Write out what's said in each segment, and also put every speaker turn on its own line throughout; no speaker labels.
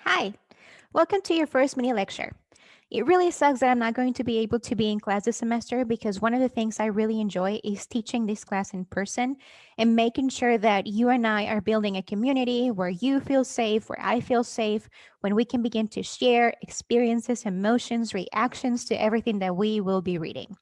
Hi, welcome to your first mini lecture. It really sucks that I'm not going to be able to be in class this semester because one of the things I really enjoy is teaching this class in person and making sure that you and I are building a community where you feel safe, where I feel safe, when we can begin to share experiences, emotions, reactions to everything that we will be reading.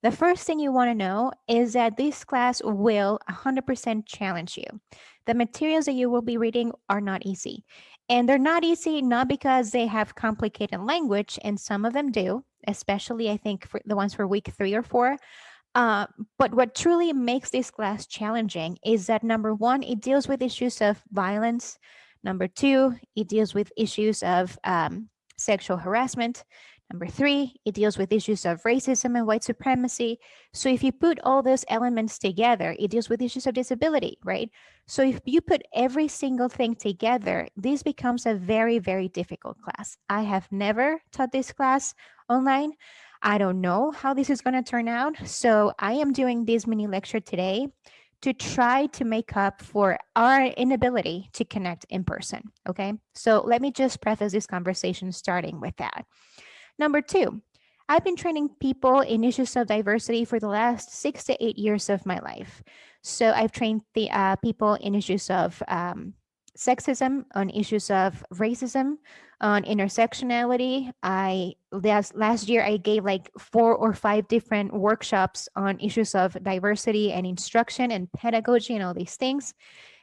The first thing you want to know is that this class will 100% challenge you. The materials that you will be reading are not easy. And they're not easy not because they have complicated language, and some of them do, especially I think for the ones for week 3 or 4. Uh, but what truly makes this class challenging is that number one, it deals with issues of violence. Number two, it deals with issues of sexual harassment. Number three, it deals with issues of racism and white supremacy. So if you put all those elements together, it deals with issues of disability, right? So if you put every single thing together, this becomes a very, very difficult class. I have never taught this class online. I don't know how this is going to turn out. So I am doing this mini lecture today to try to make up for our inability to connect in person. Okay. So let me just preface this conversation starting with that. Number two, I've been training people in issues of diversity for the last 6 to 8 years of my life. So I've trained the people in issues of sexism, on issues of racism, on intersectionality. I last year I gave like 4 or 5 different workshops on issues of diversity and instruction and pedagogy and all these things.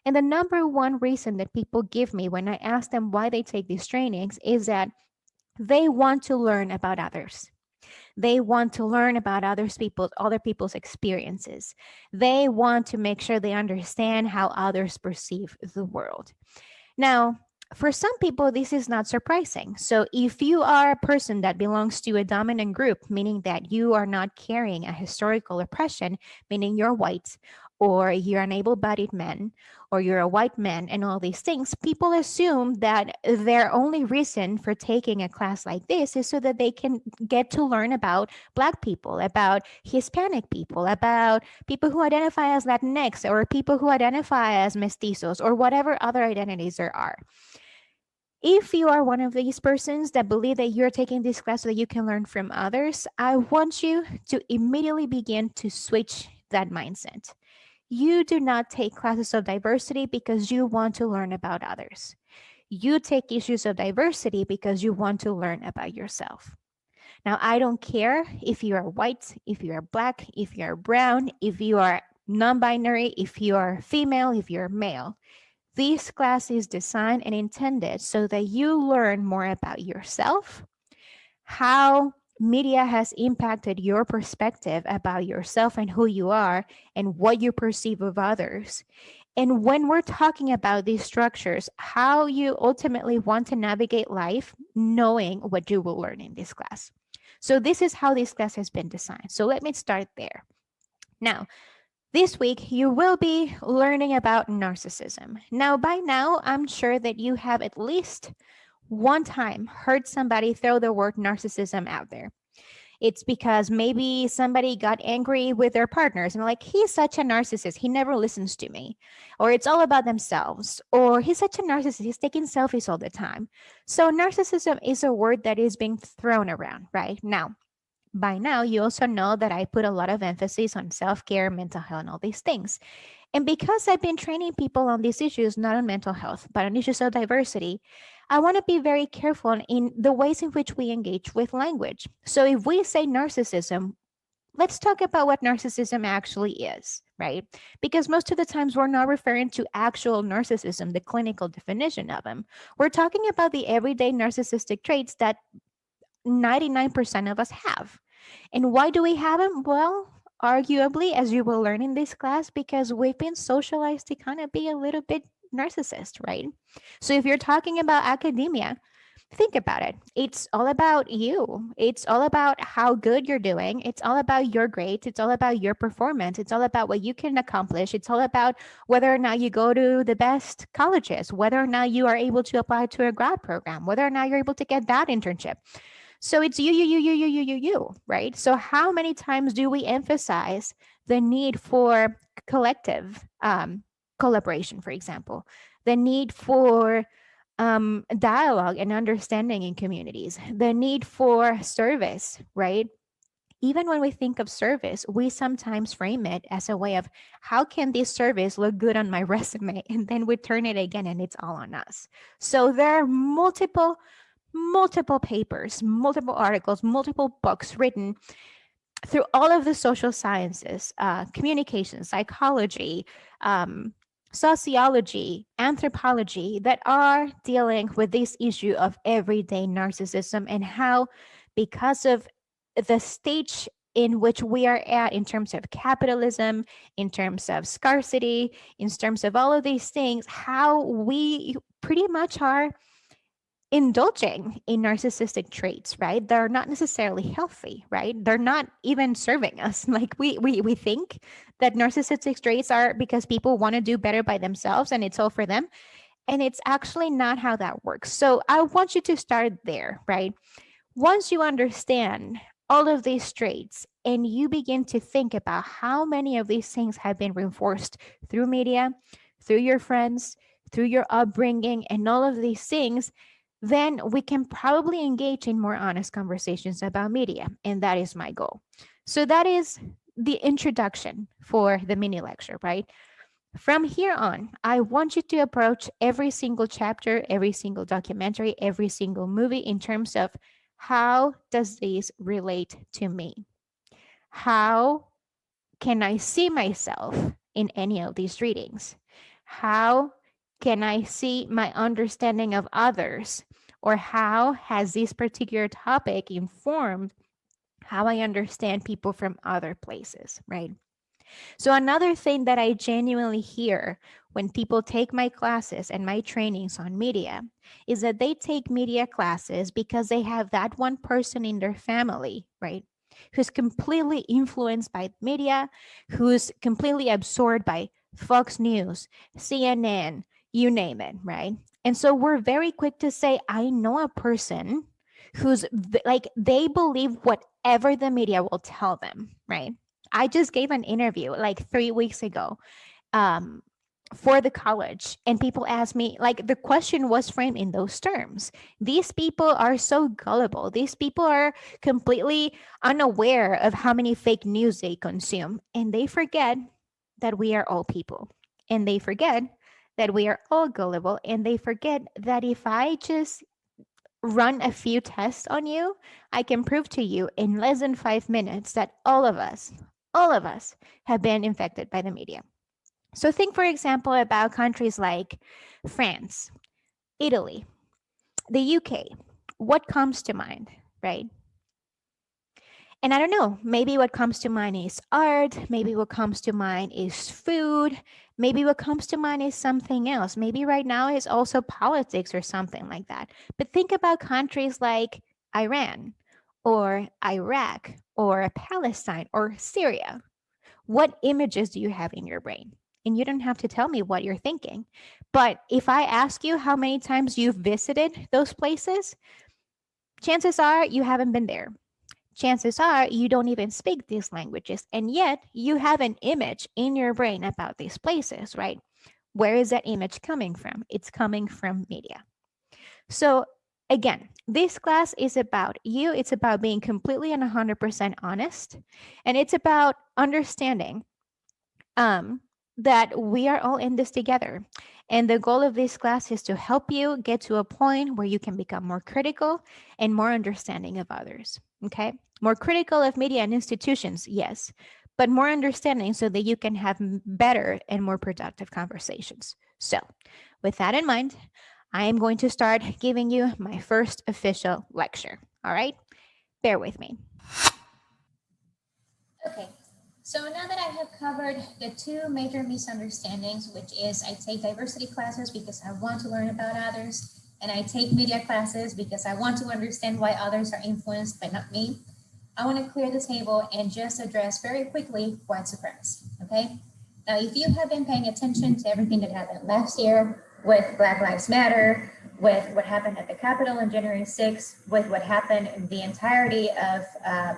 And the number one reason that people give me when I ask them why they take these trainings is that they want to learn about others. They want to learn about other people's experiences. They want to make sure they understand how others perceive the world. Now, for some people, this is not surprising. So, if you are a person that belongs to a dominant group, meaning that you are not carrying a historical oppression, meaning you're white, or you're an able bodied man, or you're a white man, and all these things, people assume that their only reason for taking a class like this is so that they can get to learn about Black people, about Hispanic people, about people who identify as Latinx, or people who identify as mestizos, or whatever other identities there are. If you are one of these persons that believe that you're taking this class so that you can learn from others, I want you to immediately begin to switch that mindset. You do not take classes of diversity because you want to learn about others. You take issues of diversity because you want to learn about yourself. Now, I don't care if you are white, if you are Black, if you are brown, if you are non binary, if you are female, if you're male. This class is designed and intended so that you learn more about yourself, how media has impacted your perspective about yourself and who you are, and what you perceive of others. And when we're talking about these structures, how you ultimately want to navigate life, knowing what you will learn in this class. So, this is how this class has been designed. So, let me start there. Now, this week, you will be learning about narcissism. Now, by now, I'm sure that you have at least one time heard somebody throw the word narcissism out there. It's because maybe somebody got angry with their partners and like, he's such a narcissist. He never listens to me. Or it's all about themselves. Or he's such a narcissist. He's taking selfies all the time. So, narcissism is a word that is being thrown around right now. By now, you also know that I put a lot of emphasis on self care, mental health, and all these things. And because I've been training people on these issues, not on mental health, but on issues of diversity, I want to be very careful in the ways in which we engage with language. So if we say narcissism, let's talk about what narcissism actually is, right? Because most of the times we're not referring to actual narcissism, the clinical definition of them. We're talking about the everyday narcissistic traits that 99% of us have. And why do we have them? Well, arguably, as you will learn in this class, because we've been socialized to kind of be a little bit narcissist, right? So if you're talking about academia, think about it. It's all about you. It's all about how good you're doing. It's all about your grades. It's all about your performance. It's all about what you can accomplish. It's all about whether or not you go to the best colleges, whether or not you are able to apply to a grad program, whether or not you're able to get that internship. So it's you, right? So how many times do we emphasize the need for collective collaboration, for example, the need for dialogue and understanding in communities, the need for service, right? Even when we think of service, we sometimes frame it as a way of how can this service look good on my resume? And then we turn it again and it's all on us. So there are multiple papers, multiple articles, multiple books written through all of the social sciences, communication, psychology, um, sociology, anthropology, that are dealing with this issue of everyday narcissism and how, because of the stage in which we are at in terms of capitalism, in terms of scarcity, in terms of all of these things, how we pretty much are indulging in narcissistic traits, right? They're not necessarily healthy, right? They're not even serving us. Like we think that narcissistic traits are because people want to do better by themselves and it's all for them. And it's actually not how that works. So I want you to start there, right? Once you understand all of these traits and you begin to think about how many of these things have been reinforced through media, through your friends, through your upbringing, and all of these things, then we can probably engage in more honest conversations about media. And that is my goal. So that is the introduction for the mini lecture, right? From here on, I want you to approach every single chapter, every single documentary, every single movie in terms of how does this relate to me? How can I see myself in any of these readings? How can I see my understanding of others? Or how has this particular topic informed how I understand people from other places, right? So, another thing that I genuinely hear when people take my classes and my trainings on media is that they take media classes because they have that one person in their family, right? Who's completely influenced by media, who's completely absorbed by Fox News, CNN, you name it, right? And so we're very quick to say, I know a person who's like, they believe whatever the media will tell them, right? I just gave an interview like 3 weeks ago um, for the college, and people asked me, like, the question was framed in those terms. These people are so gullible. These people are completely unaware of how many fake news they consume, and they forget that we are all people, and they forget that we are all gullible, and they forget that if I just run a few tests on you, I can prove to you in less than 5 minutes that all of us have been infected by the media. So think, for example, about countries like France, Italy, the UK. What comes to mind, right? And I don't know, maybe what comes to mind is art, maybe what comes to mind is food, maybe what comes to mind is something else. Maybe right now is also politics or something like that. But think about countries like Iran or Iraq or Palestine or Syria. What images do you have in your brain? And you don't have to tell me what you're thinking. But if I ask you how many times you've visited those places, chances are you haven't been there. Chances are you don't even speak these languages, and yet you have an image in your brain about these places, right? Where is that image coming from? It's coming from media. So, again, this class is about you. It's about being completely and 100% honest, and it's about understanding that we are all in this together. And the goal of this class is to help you get to a point where you can become more critical and more understanding of others. Okay. More critical of media and institutions, yes, but more understanding so that you can have better and more productive conversations. So, with that in mind, I am going to start giving you my first official lecture. All right. Bear with me. Okay, so now that I have covered the two major misunderstandings, which is I take diversity classes because I want to learn about others, and I take media classes because I want to understand why others are influenced but not me, I want to clear the table and just address very quickly white supremacy, okay? Now, if you have been paying attention to everything that happened last year with Black Lives Matter, with what happened at the Capitol on January 6th, with what happened in the entirety of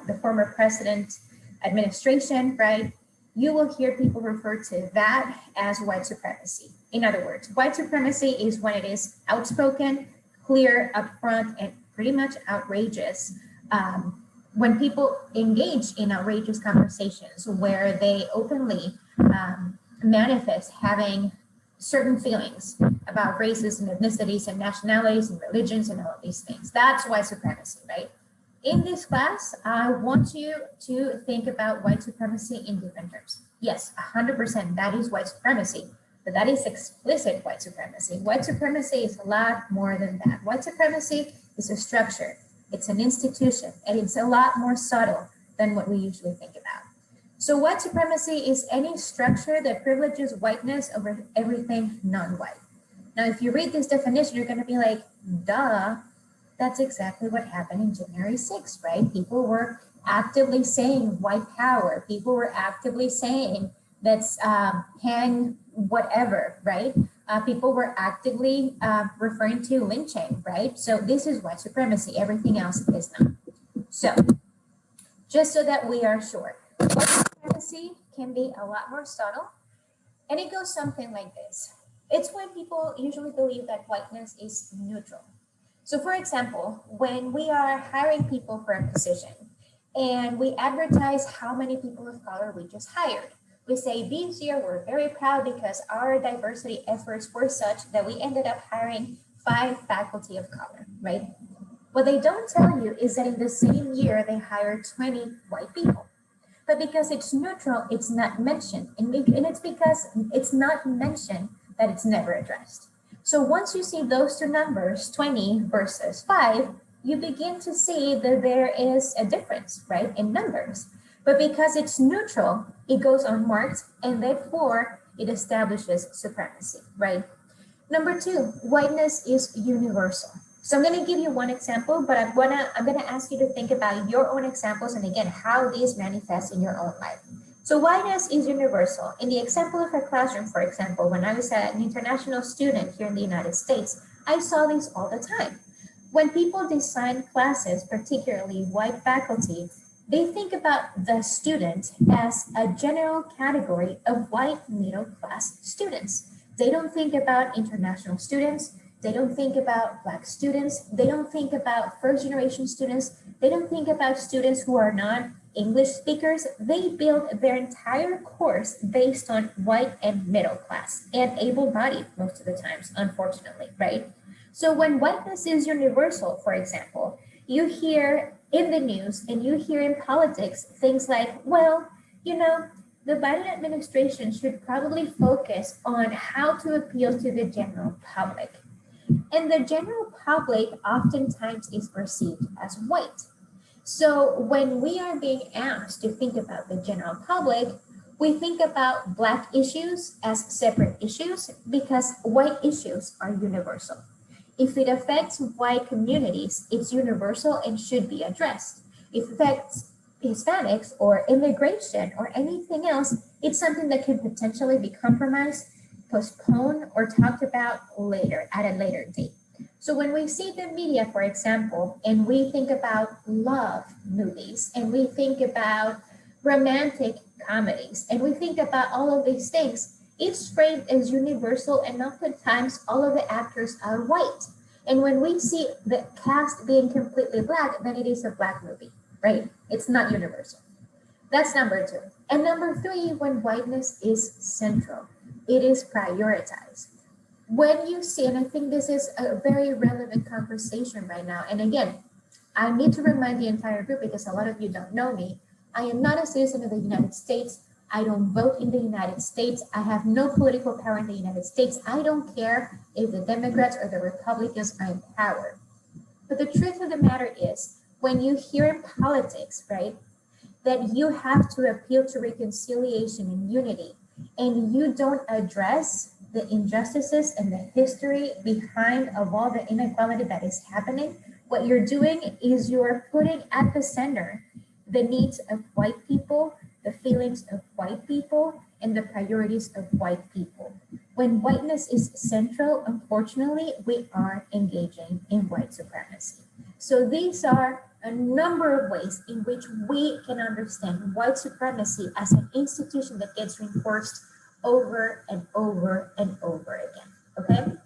the former president administration, right? you will hear people refer to that as white supremacy. In other words, white supremacy is when it is outspoken, clear, upfront, and pretty much outrageous. When people engage in outrageous conversations where they openly manifest having certain feelings about races and ethnicities and nationalities and religions and all of these things. That's white supremacy, right? In this class, I want you to think about white supremacy in different terms. Yes, 100%, that is white supremacy, but that is explicit white supremacy. White supremacy is a lot more than that. White supremacy is a structure, it's an institution, and it's a lot more subtle than what we usually think about. So white supremacy is any structure that privileges whiteness over everything non-white. Now, if you read this definition, you're going to be like, duh, that's exactly what happened in January 6th, right? People were actively saying white power. People were actively saying let's hang whatever, right? People were actively referring to lynching, right? So this is white supremacy. Everything else is not. So just so that we are sure, white supremacy can be a lot more subtle, and it goes something like this. It's when people usually believe that whiteness is neutral. So for example, when we are hiring people for a position and we advertise how many people of color we just hired, we say this year we're very proud because our diversity efforts were such that we ended up hiring 5 faculty of color, right? What they don't tell you is that in the same year they hired 20 white people. But because it's neutral, it's not mentioned. And it's because it's not mentioned that it's never addressed. So once you see those two numbers, 20 versus 5, you begin to see that there is a difference, right, in numbers. But because it's neutral, it goes unmarked, and therefore it establishes supremacy, right? Number 2, whiteness is universal. So I'm going to give you one example, but I'm going to ask you to think about your own examples and again, how these manifest in your own life. So whiteness is universal. In the example of a classroom, for example, when I was an international student here in the United States, I saw this all the time. When people design classes, particularly white faculty, they think about the student as a general category of white middle class students. They don't think about international students. They don't think about Black students. They don't think about first generation students. They don't think about students who are not English speakers. They build their entire course based on white and middle class and able-bodied most of the times, unfortunately, right? So when whiteness is universal, for example, you hear in the news and you hear in politics things like, well, you know, the Biden administration should probably focus on how to appeal to the general public. And the general public oftentimes is perceived as white. So when we are being asked to think about the general public, we think about Black issues as separate issues because white issues are universal. If it affects white communities, it's universal and should be addressed. If it affects Hispanics or immigration or anything else, it's something that could potentially be compromised, postponed, or talked about later at a later date. So when we see the media, for example, and we think about love movies, and we think about romantic comedies, and we think about all of these things, it's framed as universal, and oftentimes all of the actors are white. And when we see the cast being completely Black, then it is a Black movie, right? It's not universal. That's number 2. And number 3, when whiteness is central, it is prioritized. When you see, and I think this is a very relevant conversation right now, and again, I need to remind the entire group because a lot of you don't know me, I am not a citizen of the United States. I don't vote in the United States. I have no political power in the United States. I don't care if the Democrats or the Republicans are in power. But the truth of the matter is, when you hear in politics, right, that you have to appeal to reconciliation and unity, and you don't address the injustices and the history behind of all the inequality that is happening, what you're doing is you're putting at the center the needs of white people, the feelings of white people, and the priorities of white people. When whiteness is central, unfortunately, we are engaging in white supremacy. So these are a number of ways in which we can understand white supremacy as an institution that gets reinforced over and over and over again. Okay?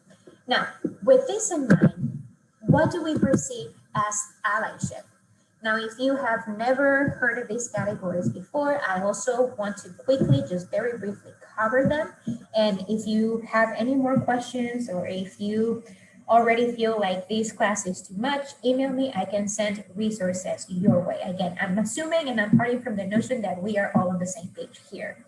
Now, with this in mind, what do we perceive as allyship? Now, if you have never heard of these categories before, I also want to quickly, just very briefly cover them. And if you have any more questions, or if you already feel like this class is too much, email me. I can send resources your way. Again, I'm assuming and I'm parting from the notion that we are all on the same page here.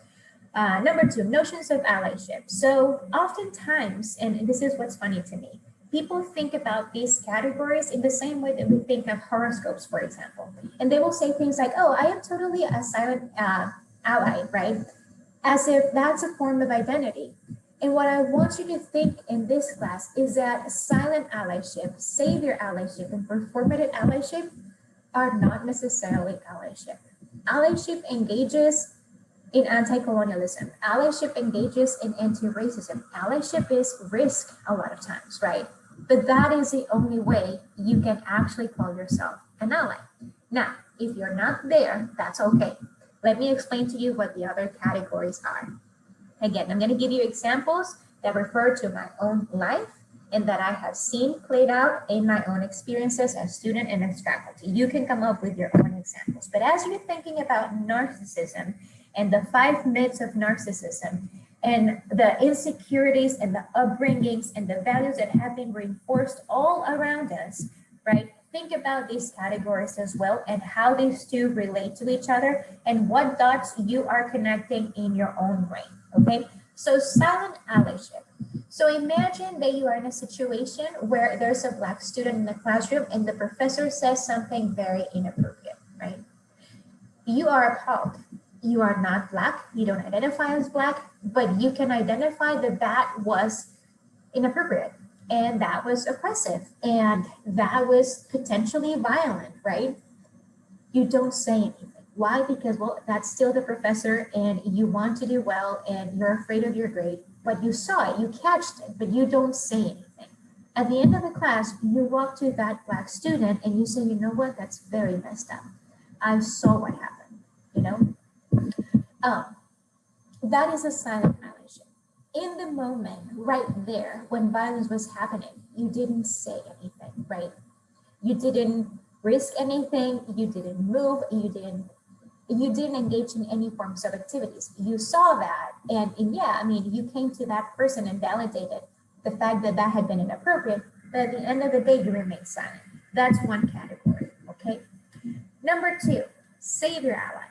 Number two, notions of allyship. So oftentimes, and this is what's funny to me, people think about these categories in the same way that we think of horoscopes, for example. And they will say things like, oh, I am totally a silent ally, right? As if that's a form of identity. And what I want you to think in this class is that silent allyship, savior allyship, and performative allyship are not necessarily allyship. Allyship engages in anti-colonialism. Allyship engages in anti-racism. Allyship is risk a lot of times, right? But that is the only way you can actually call yourself an ally. Now, if you're not there, that's okay. Let me explain to you what the other categories are. Again, I'm going to give you examples that refer to my own life and that I have seen played out in my own experiences as student and as faculty. You can come up with your own examples. But as you're thinking about narcissism and the 5 myths of narcissism and the insecurities and the upbringings and the values that have been reinforced all around us, right? Think about these categories as well and how these two relate to each other and what dots you are connecting in your own brain, okay? So silent allyship. So imagine that you are in a situation where there's a Black student in the classroom and the professor says something very inappropriate, right? You are appalled. You are not Black, you don't identify as Black, but you can identify that that was inappropriate and that was oppressive and that was potentially violent, right? You don't say anything. Why? Because, well, that's still the professor and you want to do well and you're afraid of your grade, but you saw it, you catched it, but you don't say anything. At the end of the class, you walk to that Black student and you say, you know what, that's very messed up. I saw what happened, you know? That is a silent allyship. In the moment, right there, when violence was happening, you didn't say anything, right? You didn't risk anything, you didn't move, you didn't engage in any forms of activities. You saw that, and yeah, I mean, you came to that person and validated the fact that that had been inappropriate, but at the end of the day, you remained silent. That's one category, okay? Number two, savior ally.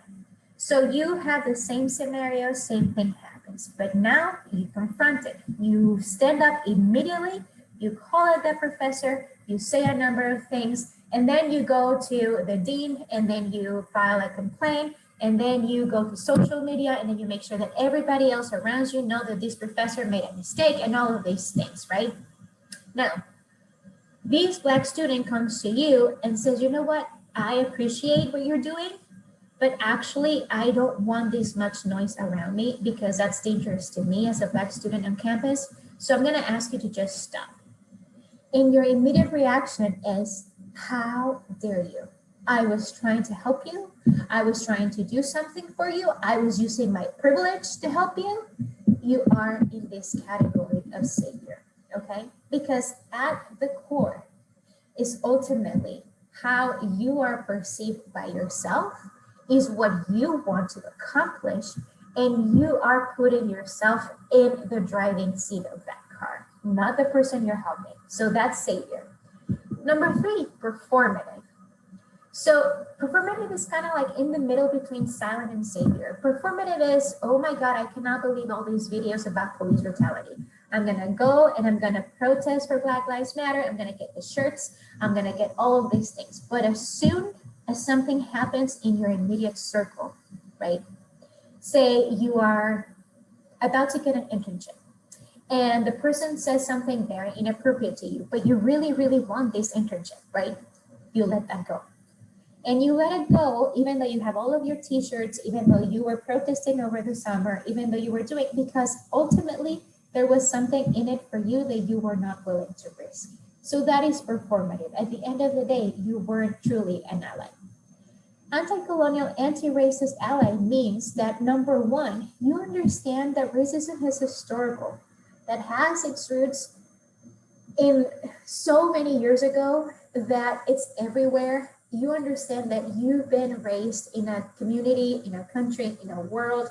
So you have the same scenario, same thing happens, but now you confront it. You stand up immediately, you call out the professor, you say a number of things, and then you go to the dean, and then you file a complaint, and then you go to social media, and then you make sure that everybody else around you know that this professor made a mistake and all of these things, right? Now, this Black student comes to you and says, you know what, I appreciate what you're doing, but actually, I don't want this much noise around me because that's dangerous to me as a Black student on campus. So I'm gonna ask you to just stop. And your immediate reaction is, how dare you? I was trying to help you. I was trying to do something for you. I was using my privilege to help you. You are in this category of savior, okay? Because at the core is ultimately how you are perceived by yourself, is what you want to accomplish, and you are putting yourself in the driving seat of that car, not the person you're helping. So that's savior. Number three, performative. So performative is kind of like in the middle between silent and savior. Performative is, oh my God, I cannot believe all these videos about police brutality. I'm gonna go and I'm gonna protest for Black Lives Matter. I'm gonna get the shirts. I'm gonna get all of these things. But as soon as something happens in your immediate circle, right? Say you are about to get an internship and the person says something very inappropriate to you, but you really, really want this internship, right? You let that go. And you let it go, even though you have all of your t-shirts, even though you were protesting over the summer, even though you were because ultimately there was something in it for you that you were not willing to risk.
So that is performative. At the end of the day, you weren't truly an ally. Anti-colonial, anti-racist ally means that number one, you understand that racism is historical, that has its roots in so many years ago, that it's everywhere. You understand that you've been raised in a community, in a country, in a world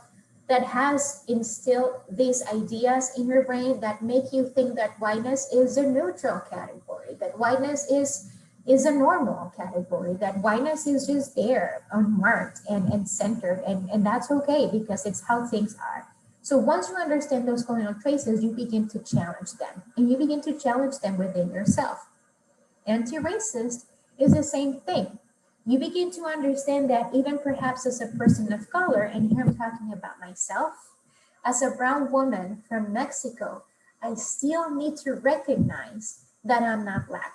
that has instilled these ideas in your brain that make you think that whiteness is a neutral category, that whiteness is a normal category, that whiteness is just there, unmarked and centered, and that's okay because it's how things are. So once you understand those colonial traces, you begin to challenge them, and you begin to challenge them within yourself. Anti-racist is the same thing. You begin to understand that even perhaps as a person of color, and here I'm talking about myself, as a brown woman from Mexico, I still need to recognize that I'm not black,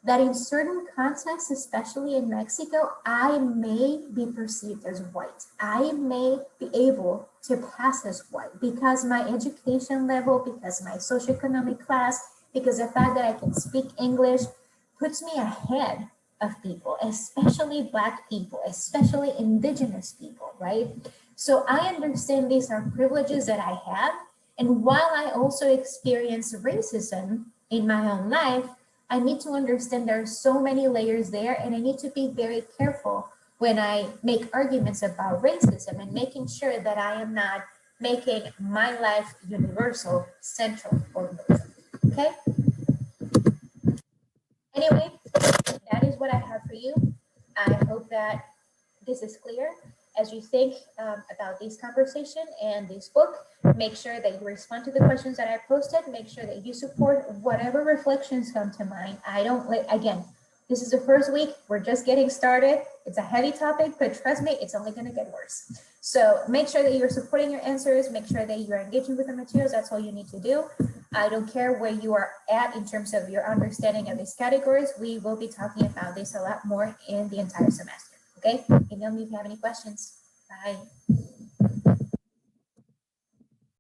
that in certain contexts, especially in Mexico, I may be perceived as white. I may be able to pass as white because my education level, because my socioeconomic class, because the fact that I can speak English puts me ahead of people, especially Black people, especially Indigenous people, right? So I understand these are privileges that I have. And while I also experience racism in my own life, I need to understand there are so many layers there, and I need to be very careful when I make arguments about racism and making sure that I am not making my life universal, central, or neutral. Okay? Anyway, that is what I have for you. I hope that this is clear. As you think about this conversation and this book, make sure that you respond to the questions that I posted. Make sure that you support whatever reflections come to mind. I don't let, again, this is the first week. We're just getting started. It's a heavy topic, but trust me, it's only going to get worse. So make sure that you're supporting your answers. Make sure that you're engaging with the materials. That's all you need to do. I don't care where you are at in terms of your understanding of these categories. We will be talking about this a lot more in the entire semester. Okay? Email me if you have any questions. Bye.